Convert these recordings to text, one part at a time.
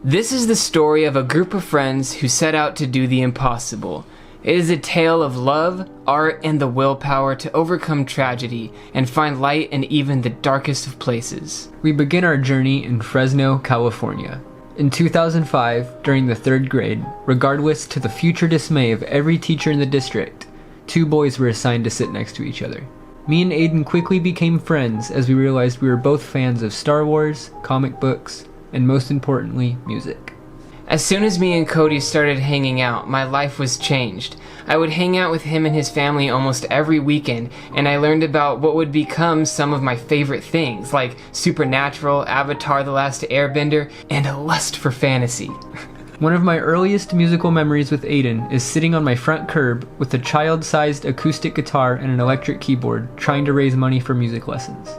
This is the story of a group of friends who set out to do the impossible. It is a tale of love, art, and the willpower to overcome tragedy and find light in even the darkest of places. We begin our journey in Fresno, California. In 2005, during the 3rd grade, regardless to the future dismay of every teacher in the district, 2 boys were assigned to sit next to each other. Me and Aidan quickly became friends as we realized we were both fans of Star Wars, comic books, and most importantly, music. As soon as me and Cody started hanging out, my life was changed. I would hang out with him and his family almost every weekend, and I learned about what would become some of my favorite things, like Supernatural, Avatar: The Last Airbender, and a lust for fantasy. One of my earliest musical memories with Aidan is sitting on my front curb with a child-sized acoustic guitar and an electric keyboard, trying to raise money for music lessons.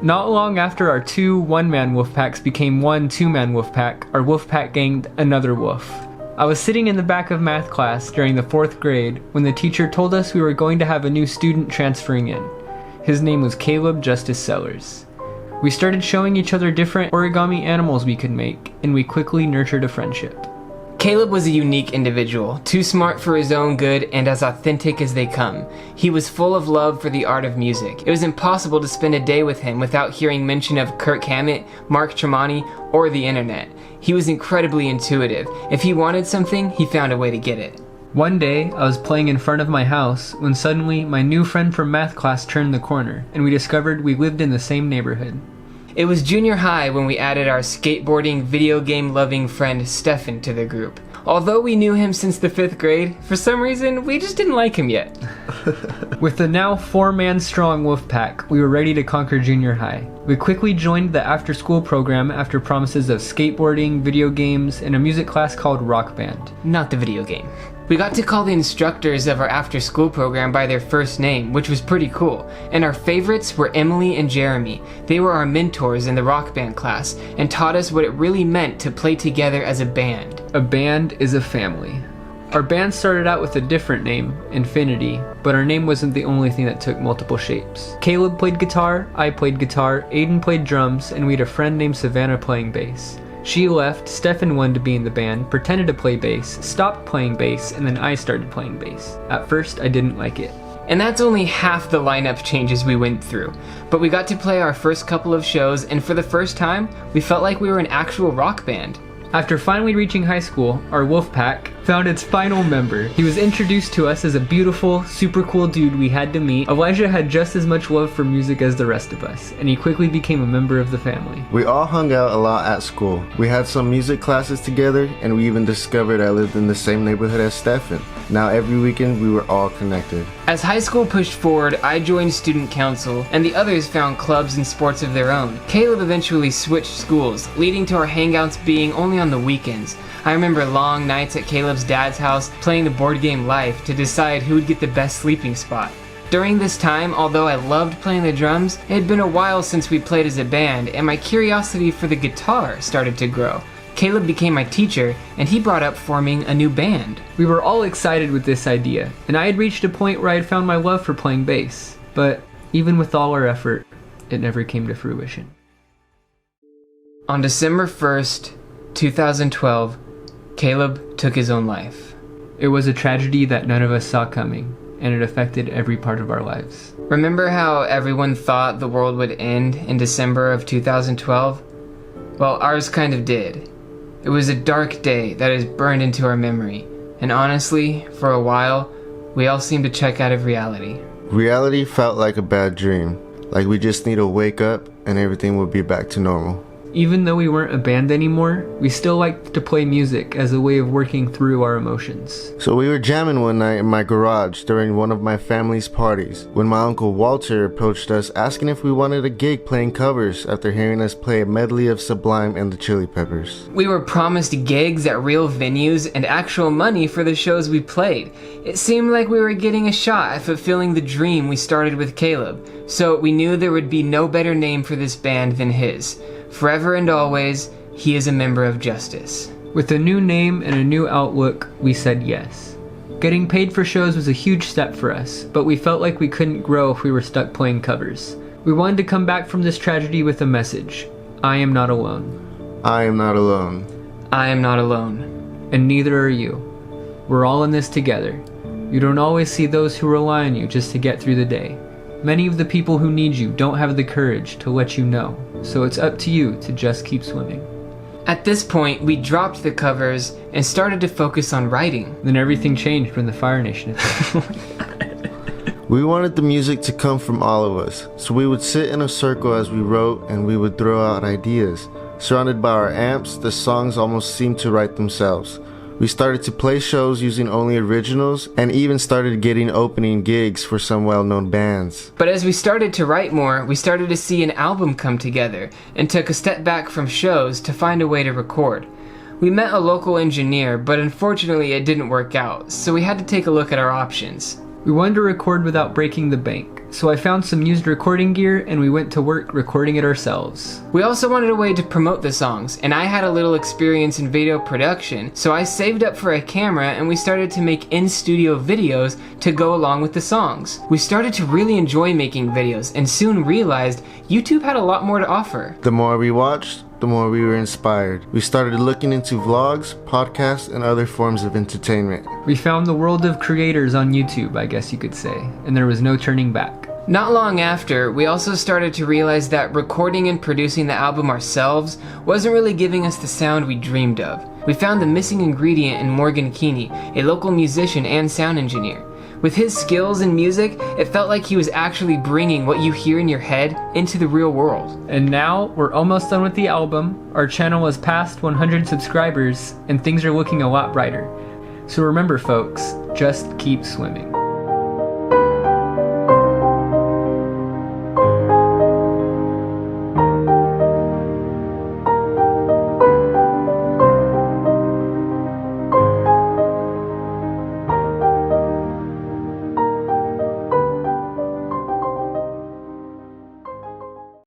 Not long after our 2 one-man wolf packs became 1 2-man wolf pack, our wolf pack gained another wolf. I was sitting in the back of math class during the 4th grade when the teacher told us we were going to have a new student transferring in. His name was Caleb Justis Sellers. We started showing each other different origami animals we could make, and we quickly nurtured a friendship. Caleb was a unique individual, too smart for his own good and as authentic as they come. He was full of love for the art of music. It was impossible to spend a day with him without hearing mention of Kirk Hammett, Mark Tremonti, or the internet. He was incredibly intuitive. If he wanted something, he found a way to get it. One day, I was playing in front of my house when suddenly my new friend from math class turned the corner, and we discovered we lived in the same neighborhood. It was junior high when we added our skateboarding, video game loving friend Stefan to the group. Although we knew him since the 5th grade, for some reason we just didn't like him yet. With the now 4-man strong wolf pack, we were ready to conquer junior high. We quickly joined the after school program after promises of skateboarding, video games, and a music class called Rock Band. Not the video game. We got to call the instructors of our after-school program by their first name, which was pretty cool. And our favorites were Emily and Jeremy. They were our mentors in the rock band class and taught us what it really meant to play together as a band. A band is a family. Our band started out with a different name, Infinity, but our name wasn't the only thing that took multiple shapes. Caleb played guitar, I played guitar, Aidan played drums, and we had a friend named Savannah playing bass. She left, Stefan wanted to be in the band, pretended to play bass, stopped playing bass, and then I started playing bass. At first, I didn't like it. And that's only half the lineup changes we went through. But we got to play our first couple of shows, and for the first time, we felt like we were an actual rock band. After finally reaching high school, our wolf pack found its final member. He was introduced to us as a beautiful, super cool dude we had to meet. Elijah had just as much love for music as the rest of us, and he quickly became a member of the family. We all hung out a lot at school. We had some music classes together, and we even discovered I lived in the same neighborhood as Stefan. Now every weekend we were all connected. As high school pushed forward, I joined student council, and the others found clubs and sports of their own. Caleb eventually switched schools, leading to our hangouts being only on the weekends. I remember long nights at Caleb's dad's house playing the board game Life to decide who would get the best sleeping spot. During this time, although I loved playing the drums, it had been a while since we played as a band, and my curiosity for the guitar started to grow. Caleb became my teacher, and he brought up forming a new band. We were all excited with this idea, and I had reached a point where I had found my love for playing bass. But even with all our effort, it never came to fruition. On December 1st, 2012, Caleb took his own life. It was a tragedy that none of us saw coming, and it affected every part of our lives. Remember how everyone thought the world would end in December of 2012? Well, ours kind of did. It was a dark day that is burned into our memory, and honestly, for a while, we all seemed to check out of reality. Reality felt like a bad dream, like we just need to wake up and everything will be back to normal. Even though we weren't a band anymore, we still liked to play music as a way of working through our emotions. So we were jamming one night in my garage during one of my family's parties when my uncle Walter approached us asking if we wanted a gig playing covers after hearing us play a medley of Sublime and the Chili Peppers. We were promised gigs at real venues and actual money for the shows we played. It seemed like we were getting a shot at fulfilling the dream we started with Caleb, so we knew there would be no better name for this band than his. Forever and always, he is a member of Justis. With a new name and a new outlook, we said yes. Getting paid for shows was a huge step for us, but we felt like we couldn't grow if we were stuck playing covers. We wanted to come back from this tragedy with a message. I am not alone. I am not alone. I am not alone. And neither are you. We're all in this together. You don't always see those who rely on you just to get through the day. Many of the people who need you don't have the courage to let you know, so it's up to you to just keep swimming. At this point, we dropped the covers and started to focus on writing. Then everything changed when the Fire Nation attacked. We wanted the music to come from all of us, so we would sit in a circle as we wrote and we would throw out ideas. Surrounded by our amps, the songs almost seemed to write themselves. We started to play shows using only originals and even started getting opening gigs for some well-known bands. But as we started to write more, we started to see an album come together and took a step back from shows to find a way to record. We met a local engineer, but unfortunately it didn't work out, so we had to take a look at our options. We wanted to record without breaking the bank, so I found some used recording gear and we went to work recording it ourselves. We also wanted a way to promote the songs, and I had a little experience in video production, so I saved up for a camera and we started to make in-studio videos to go along with the songs. We started to really enjoy making videos and soon realized YouTube had a lot more to offer. The more we watched, the more we were inspired. We started looking into vlogs, podcasts, and other forms of entertainment. We found the world of creators on YouTube, I guess you could say, and there was no turning back. Not long after, we also started to realize that recording and producing the album ourselves wasn't really giving us the sound we dreamed of. We found the missing ingredient in Morgan Keeney, a local musician and sound engineer. With his skills in music, it felt like he was actually bringing what you hear in your head into the real world. And now, we're almost done with the album, our channel has passed 100 subscribers, and things are looking a lot brighter. So remember folks, just keep swimming.